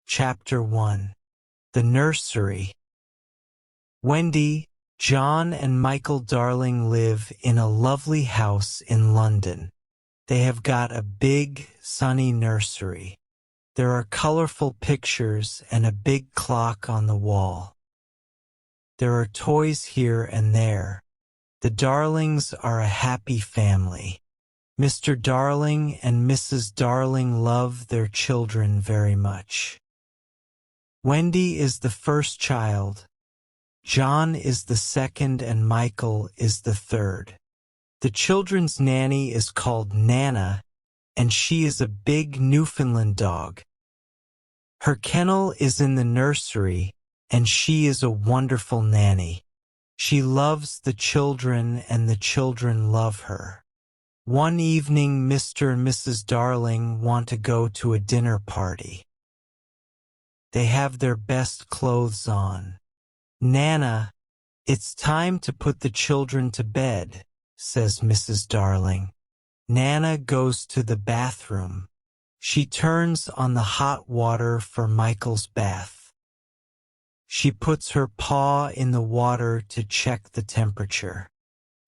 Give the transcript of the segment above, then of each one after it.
Chapter 1. The Nursery. Wendy, John and Michael Darling live in a lovely house in London. They have got a big, sunny nursery. There are colorful pictures and a big clock on the wall. There are toys here and there. The Darlings are a happy family. Mr. Darling and Mrs. Darling love their children very much. Wendy is the first child. John is the second and Michael is the third. The children's nanny is called Nana, and she is a big Newfoundland dog. Her kennel is in the nursery, and she is a wonderful nanny. She loves the children and the children love her. One evening Mr. and Mrs. Darling want to go to a dinner party. They have their best clothes on. "Nana, it's time to put the children to bed," says Mrs. Darling. Nana goes to the bathroom. She turns on the hot water for Michael's bath. She puts her paw in the water to check the temperature.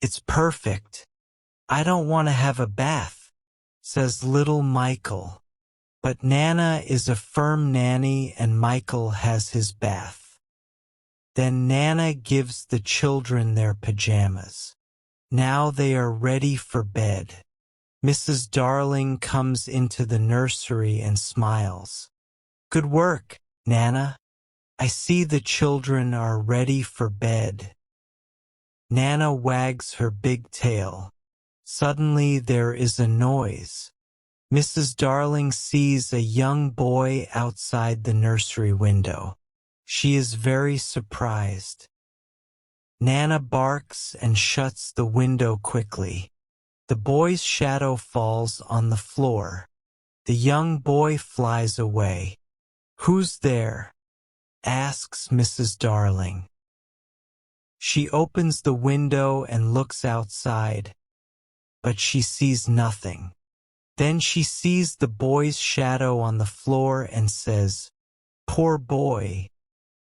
"It's perfect. I don't want to have a bath," says little Michael. But Nana is a firm nanny and Michael has his bath. Then Nana gives the children their pajamas. Now they are ready for bed. Mrs. Darling comes into the nursery and smiles. "Good work, Nana. I see the children are ready for bed." Nana wags her big tail. Suddenly there is a noise. Mrs. Darling sees a young boy outside the nursery window. She is very surprised. Nana barks and shuts the window quickly. The boy's shadow falls on the floor. The young boy flies away. "Who's there?" asks Mrs. Darling. She opens the window and looks outside, but she sees nothing. Then she sees the boy's shadow on the floor and says, "Poor boy.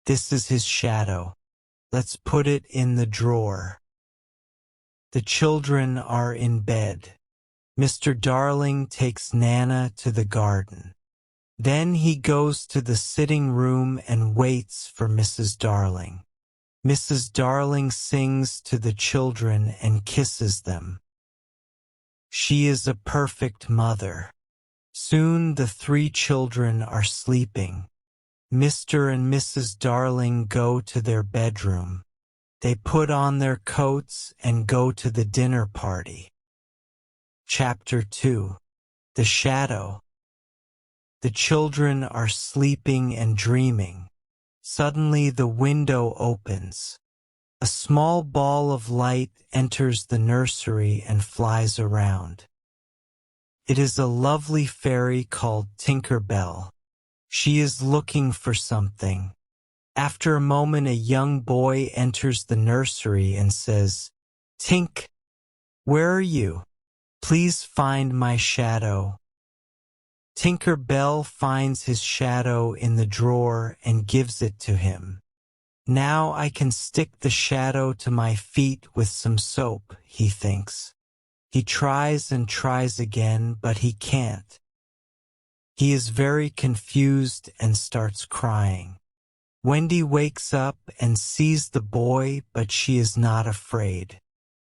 This is his shadow. Let's put it in the drawer." The children are in bed. Mr. Darling takes Nana to the garden. Then he goes to the sitting room and waits for Mrs. Darling. Mrs. Darling sings to the children and kisses them. She is a perfect mother. Soon the three children are sleeping. Mr. and Mrs. Darling go to their bedroom. They put on their coats and go to the dinner party. Chapter 2. The Shadow. The children are sleeping and dreaming. Suddenly the window opens. A small ball of light enters the nursery and flies around. It is a lovely fairy called Tinker Bell. She is looking for something. After a moment a young boy enters the nursery and says, "Tink, where are you? Please find my shadow." Tinker Bell finds his shadow in the drawer and gives it to him. "Now I can stick the shadow to my feet with some soap," he thinks. He tries and tries again, but he can't. He is very confused and starts crying. Wendy wakes up and sees the boy, but she is not afraid.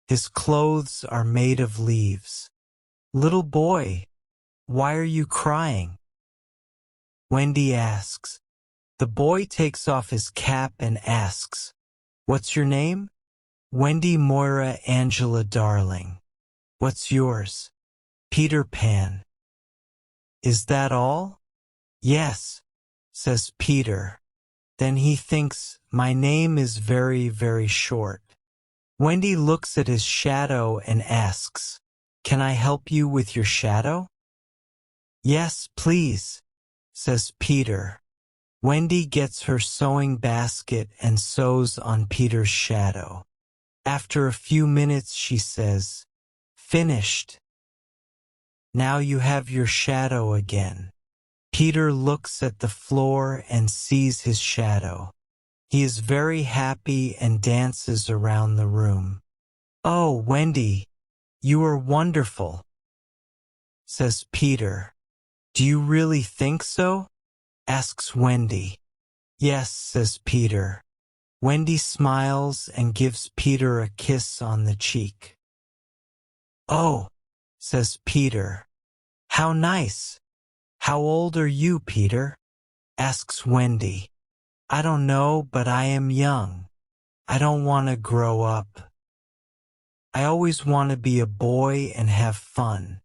His clothes are made of leaves. "Little boy, why are you crying?" Wendy asks. The boy takes off his cap and asks, "What's your name?" "Wendy Moira Angela Darling." "What's yours?" "Peter Pan." "Is that all?" "Yes," says Peter. Then he thinks, "My name is very, very short." Wendy looks at his shadow and asks, "Can I help you with your shadow?" "Yes, please," says Peter. Wendy gets her sewing basket and sews on Peter's shadow. After a few minutes she says, "Finished. Now you have your shadow again." Peter looks at the floor and sees his shadow. He is very happy and dances around the room. "Oh, Wendy, you are wonderful," says Peter. "Do you really think so?" asks Wendy. "Yes," says Peter. Wendy smiles and gives Peter a kiss on the cheek. "Oh," says Peter. "How nice. How old are you, Peter?" asks Wendy. "I don't know, but I am young. I don't want to grow up. I always want to be a boy and have fun."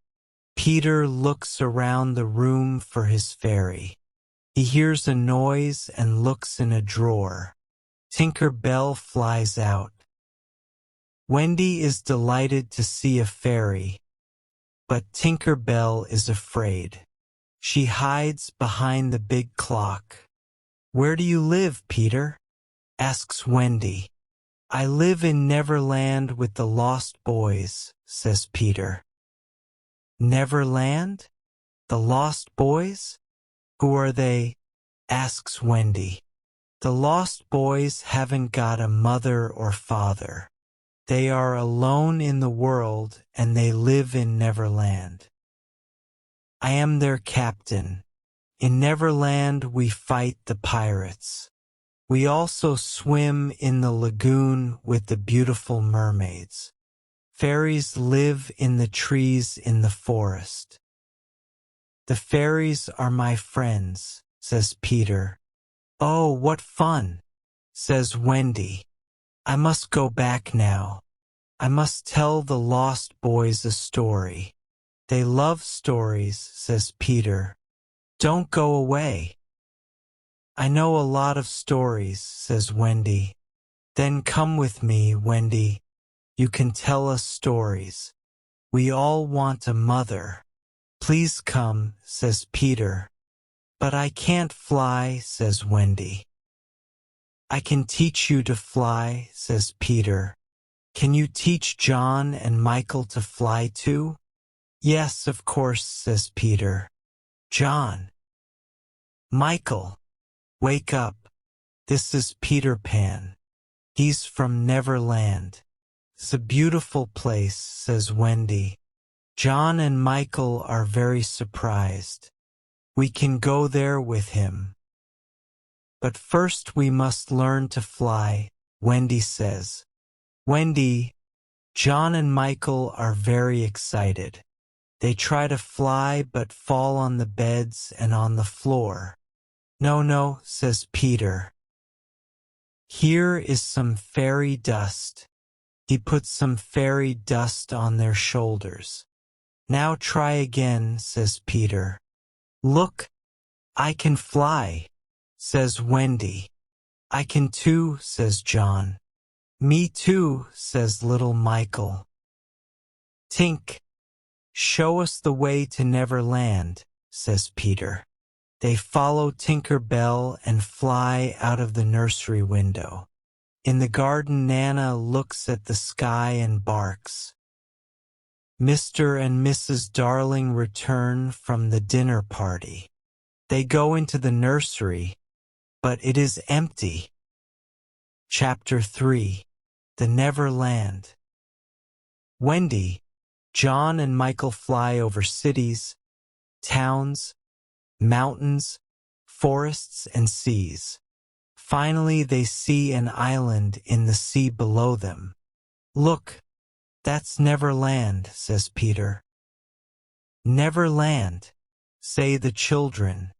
Peter looks around the room for his fairy. He hears a noise and looks in a drawer. Tinker Bell flies out. Wendy is delighted to see a fairy, but Tinker Bell is afraid. She hides behind the big clock. "Where do you live, Peter?" asks Wendy. "I live in Neverland with the Lost Boys," says Peter. "Neverland? The Lost Boys? Who are they?" asks Wendy. "The Lost Boys haven't got a mother or father. They are alone in the world and they live in Neverland. I am their captain. In Neverland we fight the pirates. We also swim in the lagoon with the beautiful mermaids. Fairies live in the trees in the forest." "The fairies are my friends," says Peter. "Oh, what fun," says Wendy. "I must go back now. I must tell the Lost Boys a story." "They love stories," says Peter. "Don't go away." "I know a lot of stories," says Wendy. "Then come with me, Wendy. You can tell us stories. We all want a mother." "Please come," says Peter. "But I can't fly," says Wendy. "I can teach you to fly," says Peter. "Can you teach John and Michael to fly too?" "Yes, of course," says Peter. "John, Michael, wake up. This is Peter Pan. He's from Neverland. It's a beautiful place," says Wendy. "John and Michael are very surprised. We can go there with him. But first we must learn to fly," Wendy says. "Wendy, John and Michael are very excited. They try to fly but fall on the beds and on the floor." "No, no," says Peter. "Here is some fairy dust." He puts some fairy dust on their shoulders. "Now try again," says Peter. "Look, I can fly," says Wendy. "I can too," says John. "Me too," says little Michael. "Tink, show us the way to Neverland," says Peter. They follow Tinker Bell and fly out of the nursery window. In the garden, Nana looks at the sky and barks. Mr. and Mrs. Darling return from the dinner party. They go into the nursery, but it is empty. Chapter 3. The Neverland. Wendy, John and Michael fly over cities, towns, mountains, forests, and seas. Finally, they see an island in the sea below them. "Look, that's Neverland," says Peter. "Neverland," say the children.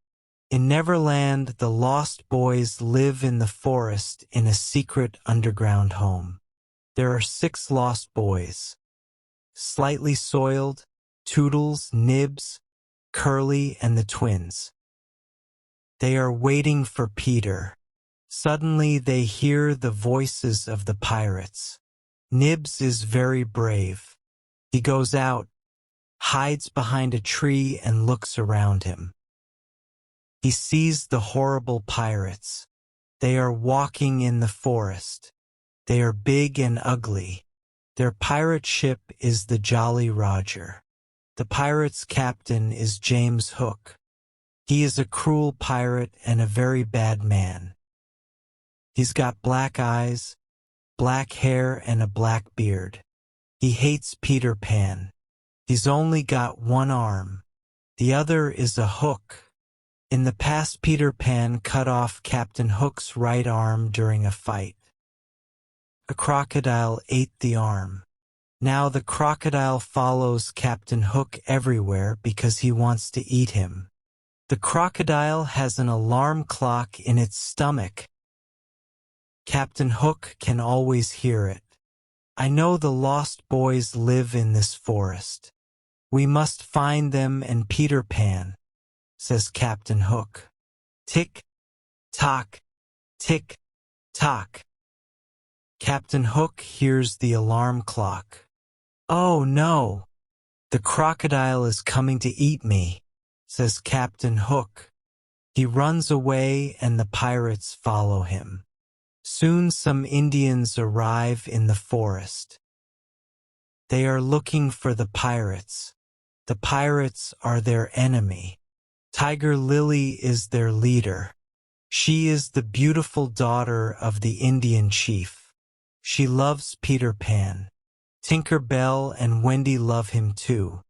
In Neverland, the Lost Boys live in the forest in a secret underground home. There are 6 Lost Boys: Slightly Soiled, Toodles, Nibs, Curly, and the twins. They are waiting for Peter. Suddenly they hear the voices of the pirates. Nibs is very brave. He goes out, hides behind a tree, and looks around him. He sees the horrible pirates. They are walking in the forest. They are big and ugly. Their pirate ship is the Jolly Roger. The pirates' captain is James Hook. He is a cruel pirate and a very bad man. He's got black eyes, black hair, and a black beard. He hates Peter Pan. He's only got one arm. The other is a hook. In the past, Peter Pan cut off Captain Hook's right arm during a fight. A crocodile ate the arm. Now the crocodile follows Captain Hook everywhere because he wants to eat him. The crocodile has an alarm clock in its stomach. Captain Hook can always hear it. I know the lost boys live in this forest. We must find them and Peter Pan, says Captain Hook. Tick, tock, tick, tock. Captain Hook hears the alarm clock. Oh no! The crocodile is coming to eat me, says Captain Hook. He runs away and the pirates follow him. Soon some Indians arrive in the forest. They are looking for the pirates. The pirates are their enemy. Tiger Lily is their leader. She is the beautiful daughter of the Indian chief. She loves Peter Pan. Tinker Bell and Wendy love him too.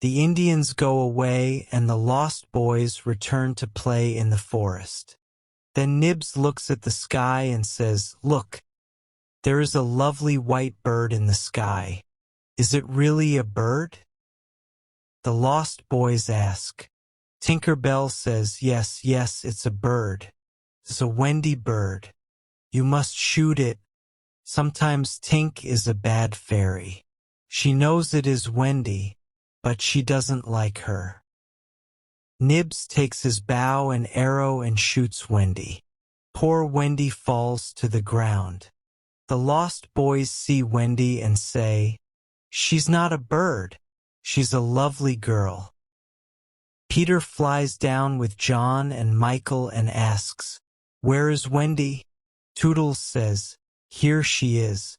The Indians go away and the lost boys return to play in the forest. Then Nibs looks at the sky and says, "Look, there is a lovely white bird in the sky. Is it really a bird?" The lost boys ask. Tinker Bell says, yes, it's a bird. It's a Wendy bird. You must shoot it. Sometimes Tink is a bad fairy. She knows it is Wendy, but she doesn't like her. Nibs takes his bow and arrow and shoots Wendy. Poor Wendy falls to the ground. The lost boys see Wendy and say, "She's not a bird. She's a lovely girl." Peter flies down with John and Michael and asks, "Where is Wendy?" Toodles says, "Here she is."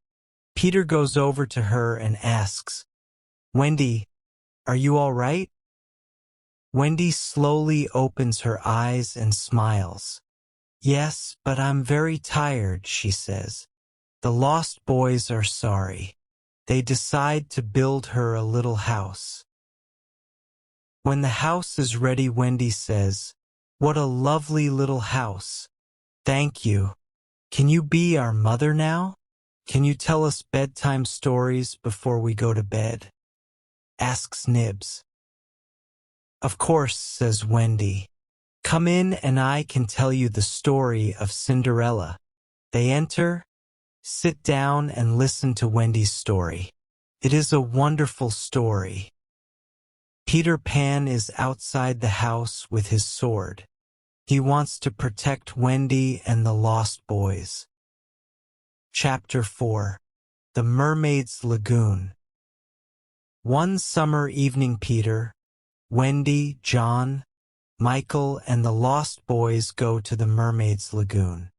Peter goes over to her and asks, "Wendy, are you all right?" Wendy slowly opens her eyes and smiles. "Yes, but I'm very tired," she says. The lost boys are sorry. They decide to build her a little house. When the house is ready, Wendy says, "What a lovely little house. Thank you. Can you be our mother now? Can you tell us bedtime stories before we go to bed?" asks Nibs. "Of course," says Wendy. "Come in and I can tell you the story of Cinderella." They enter, sit down and listen to Wendy's story. It is a wonderful story. Peter Pan is outside the house with his sword. He wants to protect Wendy and the lost boys. Chapter 4. The Mermaids Lagoon. One summer evening, Peter, Wendy, John, Michael, and the lost boys go to the Mermaids Lagoon.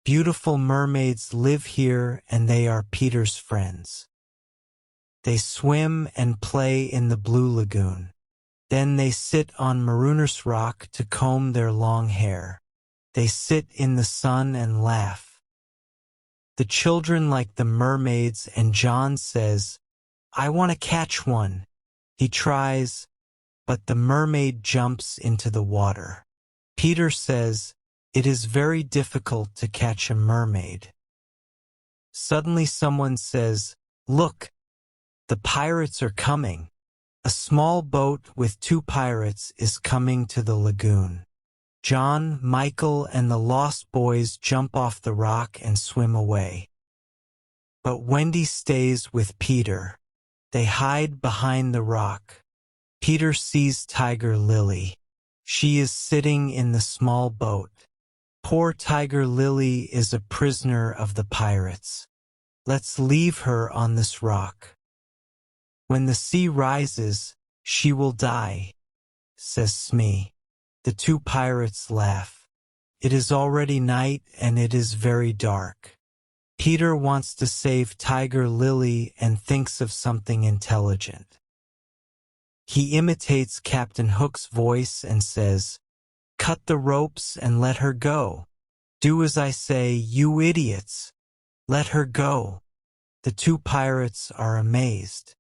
Beautiful mermaids live here and they are Peter's friends. They swim and play in the blue lagoon. Then they sit on Marooners Rock to comb their long hair. They sit in the sun and laugh. The children like the mermaids and John says, "I want to catch one." He tries, but the mermaid jumps into the water. Peter says, "It is very difficult to catch a mermaid." Suddenly someone says, "Look, the pirates are coming." A small boat with 2 pirates is coming to the lagoon. John, Michael, and the lost boys jump off the rock and swim away. But Wendy stays with Peter. They hide behind the rock. Peter sees Tiger Lily. She is sitting in the small boat. Poor Tiger Lily is a prisoner of the pirates. Let's leave her on this rock. When the sea rises, she will die, says Smee. The 2 pirates laugh. It is already night and it is very dark. Peter wants to save Tiger Lily and thinks of something intelligent. He imitates Captain Hook's voice and says, "Cut the ropes and let her go. Do as I say, you idiots. Let her go." The two pirates are amazed.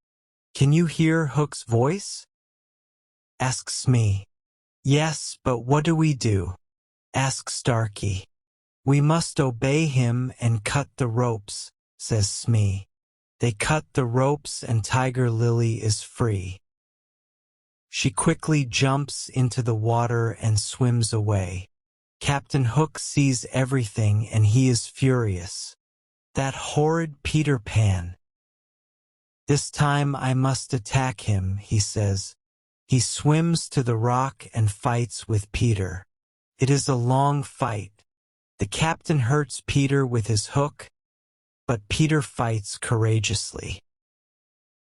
"Can you hear Hook's voice?" asks Smee. "Yes, but what do we do?" asks Starkey. "We must obey him and cut the ropes," says Smee. They cut the ropes and Tiger Lily is free. She quickly jumps into the water and swims away. Captain Hook sees everything and he is furious. "That horrid Peter Pan. This time I must attack him," he says. He swims to the rock and fights with Peter. It is a long fight. The captain hurts Peter with his hook, but Peter fights courageously.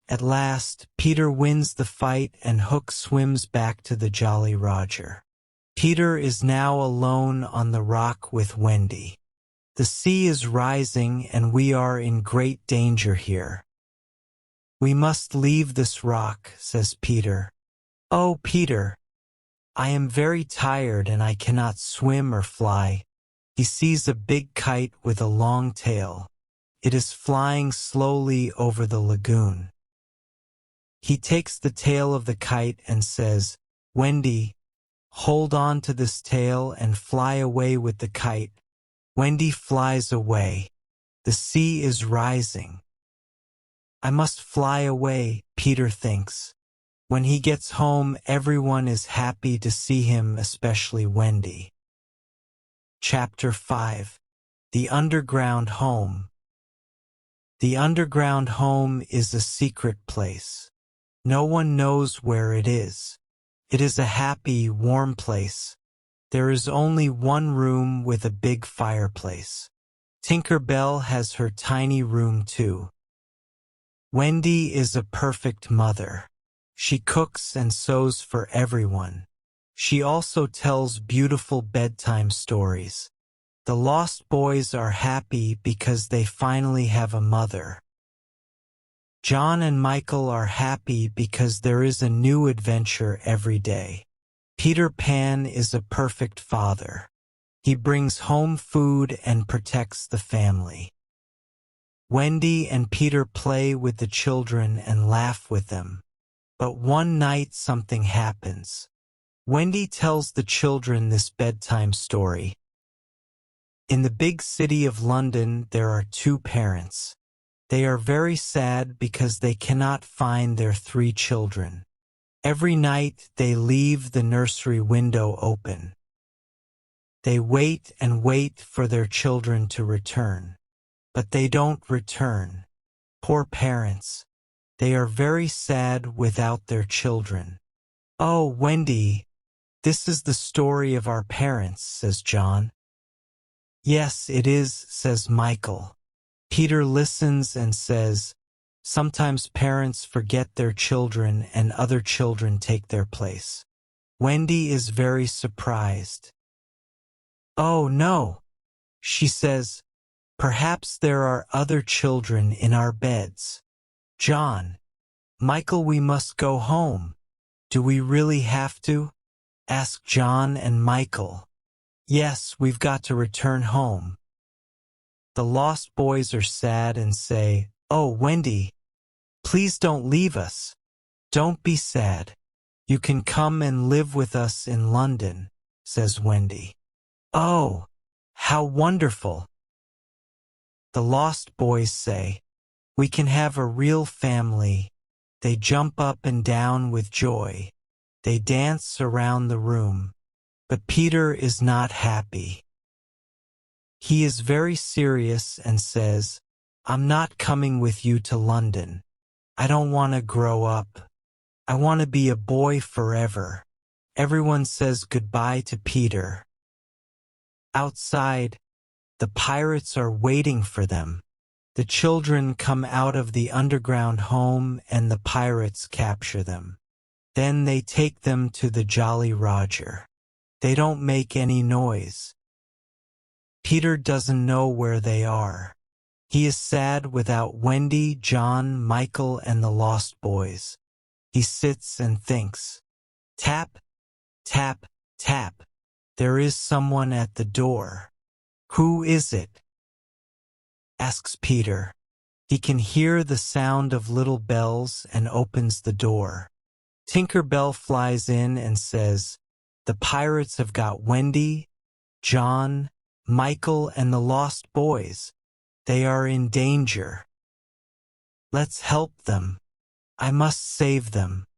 At last, Peter wins the fight and Hook swims back to the Jolly Roger. Peter is now alone on the rock with Wendy. The sea is rising and we are in great danger here. "We must leave this rock," says Peter. "Oh, Peter, I am very tired and I cannot swim or fly." He sees a big kite with a long tail. It is flying slowly over the lagoon. He takes the tail of the kite and says, "Wendy, hold on to this tail and fly away with the kite." Wendy flies away. The sea is rising. "I must fly away," Peter thinks. When he gets home, everyone is happy to see him, especially Wendy. Chapter 5. The Underground Home. The underground home is a secret place. No one knows where it is. It is a happy, warm place. There is only one room with a big fireplace. Tinker Bell has her tiny room too. Wendy is a perfect mother. She cooks and sews for everyone. She also tells beautiful bedtime stories. The Lost Boys are happy because they finally have a mother. John and Michael are happy because there is a new adventure every day. Peter Pan is a perfect father. He brings home food and protects the family. Wendy and Peter play with the children and laugh with them. But one night something happens. Wendy tells the children this bedtime story. In the big city of London, there are two parents. They are very sad because they cannot find their 3 children. Every night they leave the nursery window open. They wait and wait for their children to return. But they don't return. Poor parents. They are very sad without their children. "Oh, Wendy, this is the story of our parents," says John. "Yes, it is," says Michael. Peter listens and says, "Sometimes parents forget their children and other children take their place." Wendy is very surprised. "Oh, no," she says, "perhaps there are other children in our beds." "John, Michael, we must go home." "Do we really have to?" ask John and Michael. "Yes, we've got to return home." The Lost Boys are sad and say, "Oh, Wendy, please don't leave us. Don't be sad. You can come and live with us in London," says Wendy. "Oh, how wonderful." The Lost Boys say, "We can have a real family." They jump up and down with joy. They dance around the room. But Peter is not happy. He is very serious and says, "I'm not coming with you to London. I don't want to grow up. I want to be a boy forever." Everyone says goodbye to Peter. Outside, the pirates are waiting for them. The children come out of the underground home and the pirates capture them. Then they take them to the Jolly Roger. They don't make any noise. Peter doesn't know where they are. He is sad without Wendy, John, Michael, and the Lost Boys. He sits and thinks. Tap, tap, tap. There is someone at the door. Who is it? Asks Peter. He can hear the sound of little bells and opens the door. Tinker Bell flies in and says, "The pirates have got Wendy, John, Michael, and the lost boys. They are in danger. Let's help them. I must save them.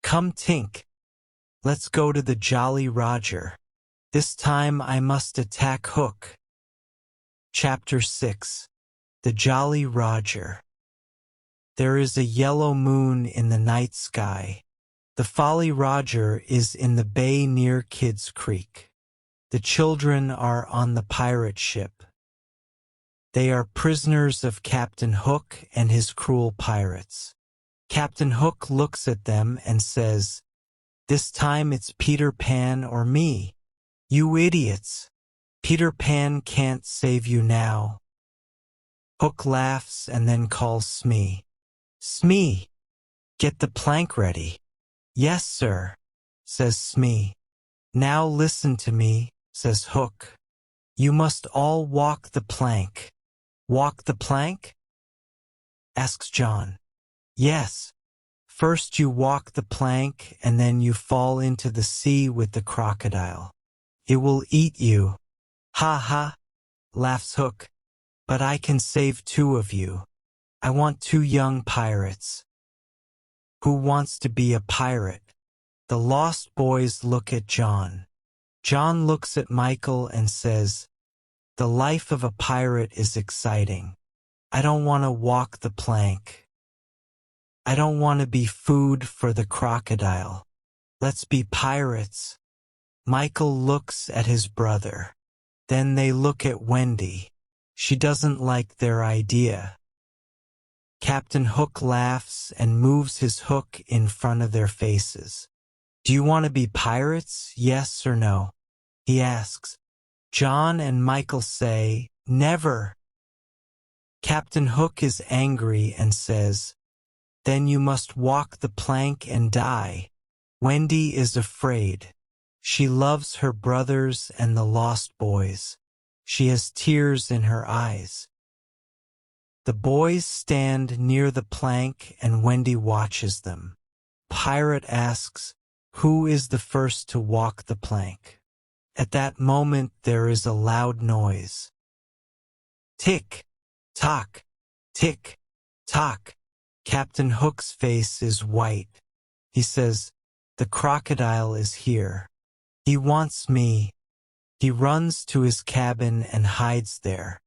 Come, Tink. Let's go to the Jolly Roger. This time I must attack Hook." Chapter 6. The Jolly Roger. There is a yellow moon in the night sky. The Folly Roger is in the bay near Kidd's Creek. The children are on the pirate ship. They are prisoners of Captain Hook and his cruel pirates. Captain Hook looks at them and says, "This time it's Peter Pan or me. You idiots. Peter Pan can't save you now." Hook laughs and then calls Smee. "Smee, get the plank ready." "Yes, sir," says Smee. "Now listen to me," says Hook. "You must all walk the plank." "Walk the plank?" asks John. "Yes. First you walk the plank and then you fall into the sea with the crocodile. It will eat you." "Ha ha," laughs Hook. "But I can save 2 of you. I want 2 young pirates." Who wants to be a pirate? The lost boys look at John. John looks at Michael and says, "The life of a pirate is exciting. I don't want to walk the plank. I don't want to be food for the crocodile. Let's be pirates." Michael looks at his brother. Then they look at Wendy. She doesn't like their idea. Captain Hook laughs and moves his hook in front of their faces. "Do you want to be pirates, yes or no?" he asks. John and Michael say, "Never." Captain Hook is angry and says, "Then you must walk the plank and die." Wendy is afraid. She loves her brothers and the lost boys. She has tears in her eyes. The boys stand near the plank and Wendy watches them. Pirate asks, "Who is the first to walk the plank?" At that moment there is a loud noise. Tick, tock, tick, tock. Captain Hook's face is white. He says, "The crocodile is here. He wants me." He runs to his cabin and hides there.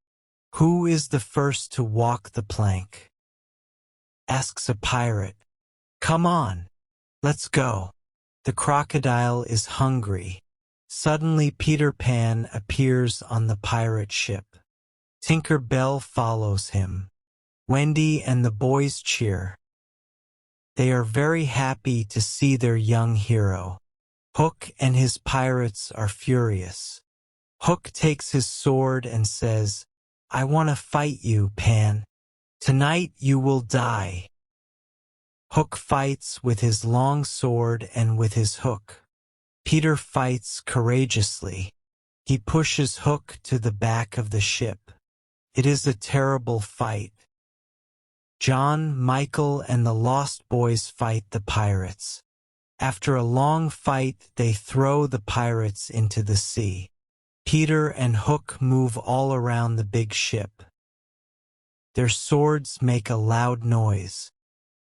"Who is the first to walk the plank?" asks a pirate. "Come on, let's go. The crocodile is hungry." Suddenly Peter Pan appears on the pirate ship. Tinker Bell follows him. Wendy and the boys cheer. They are very happy to see their young hero. Hook and his pirates are furious. Hook takes his sword and says, "I want to fight you, Pan. Tonight you will die." Hook fights with his long sword and with his hook. Peter fights courageously. He pushes Hook to the back of the ship. It is a terrible fight. John, Michael, and the Lost Boys fight the pirates. After a long fight, they throw the pirates into the sea. Peter and Hook move all around the big ship. Their swords make a loud noise.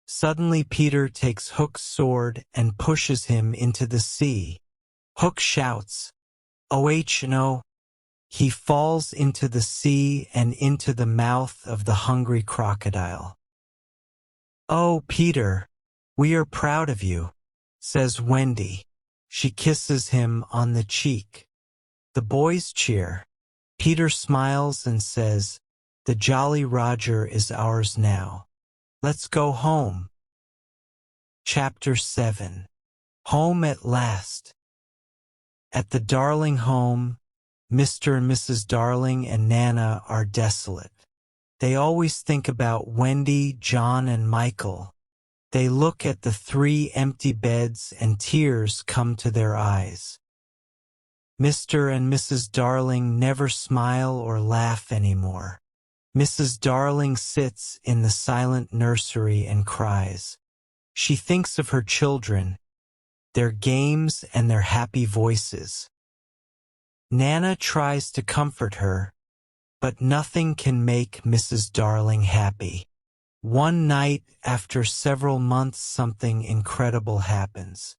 Suddenly Peter takes Hook's sword and pushes him into the sea. Hook shouts, "Oh no!" He falls into the sea and into the mouth of the hungry crocodile. "Oh, Peter, we are proud of you," says Wendy. She kisses him on the cheek. The boys cheer. Peter smiles and says, "The Jolly Roger is ours now. Let's go home." Chapter 7. Home at last. At the Darling home, Mr. and Mrs. Darling and Nana are desolate. They always think about Wendy, John, and Michael. They look at the 3 empty beds and tears come to their eyes. Mr. and Mrs. Darling never smile or laugh anymore. Mrs. Darling sits in the silent nursery and cries. She thinks of her children, their games and their happy voices. Nana tries to comfort her, but nothing can make Mrs. Darling happy. One night, after several months, something incredible happens.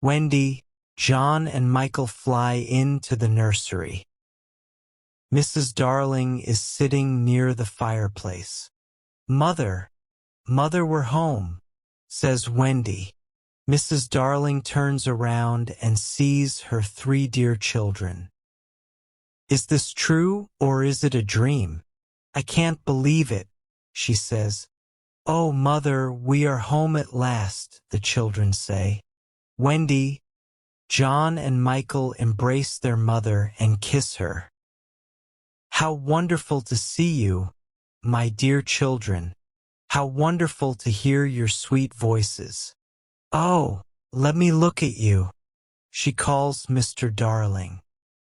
Wendy, John, and Michael fly into the nursery. Mrs. Darling is sitting near the fireplace. Mother, Mother, we're home, says Wendy. Mrs. Darling turns around and sees her 3 dear children. Is this true, or is it a dream? I can't believe it, she says. Oh, Mother, we are home at last, the children say. Wendy, John, and Michael embrace their mother and kiss her. How wonderful to see you, my dear children. How wonderful to hear your sweet voices. Oh, let me look at you, she calls Mr. Darling.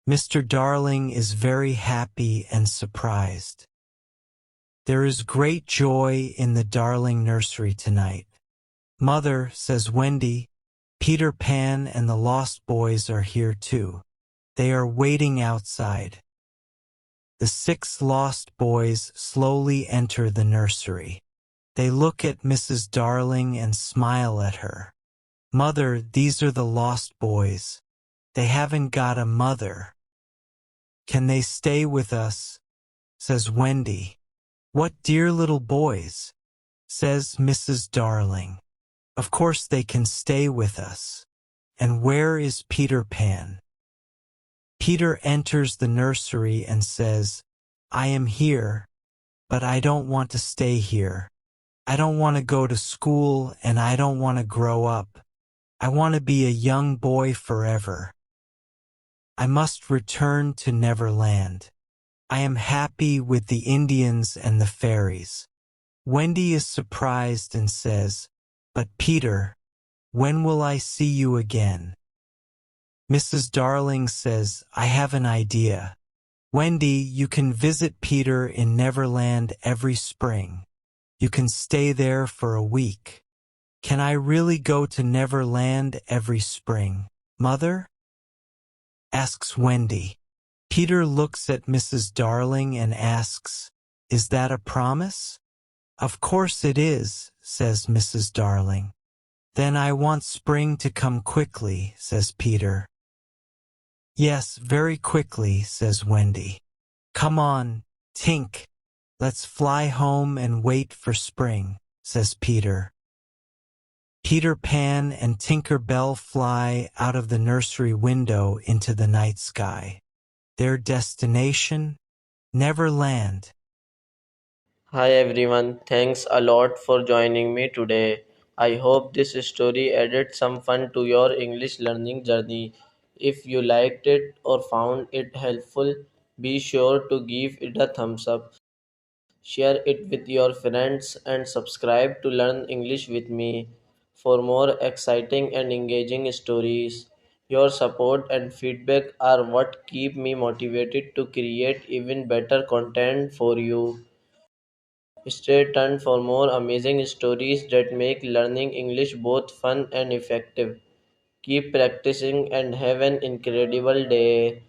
Mr. Darling is very happy and surprised. There is great joy in the Darling nursery tonight. Mother, says Wendy, Peter Pan and the Lost Boys are here too. They are waiting outside. The 6 lost boys slowly enter the nursery. They look at Mrs. Darling and smile at her. Mother, these are the lost boys. They haven't got a mother. Can they stay with us? Says Wendy. What dear little boys, says Mrs. Darling. Of course they can stay with us. And where is Peter Pan? Peter enters the nursery and says, I am here, but I don't want to stay here. I don't want to go to school and I don't want to grow up. I want to be a young boy forever. I must return to Neverland. I am happy with the Indians and the fairies. Wendy is surprised and says, But Peter, when will I see you again? Mrs. Darling says, I have an idea. Wendy, you can visit Peter in Neverland every spring. You can stay there for a week. Can I really go to Neverland every spring, Mother? Asks Wendy. Peter looks at Mrs. Darling and asks, Is that a promise? Of course it is, says Mrs. Darling. Then I want spring to come quickly, says Peter. Yes, very quickly, says Wendy. Come on, Tink. Let's fly home and wait for spring, says Peter. Peter Pan and Tinker Bell fly out of the nursery window into the night sky. Their destination? Neverland. Hi everyone, thanks a lot for joining me today. I hope this story added some fun to your English learning journey. If you liked it or found it helpful, be sure to give it a thumbs up, share it with your friends, and subscribe to Learn English with me for more exciting and engaging stories. Your support and feedback are what keep me motivated to create even better content for you. Stay tuned for more amazing stories that make learning English both fun and effective. Keep practicing and have an incredible day.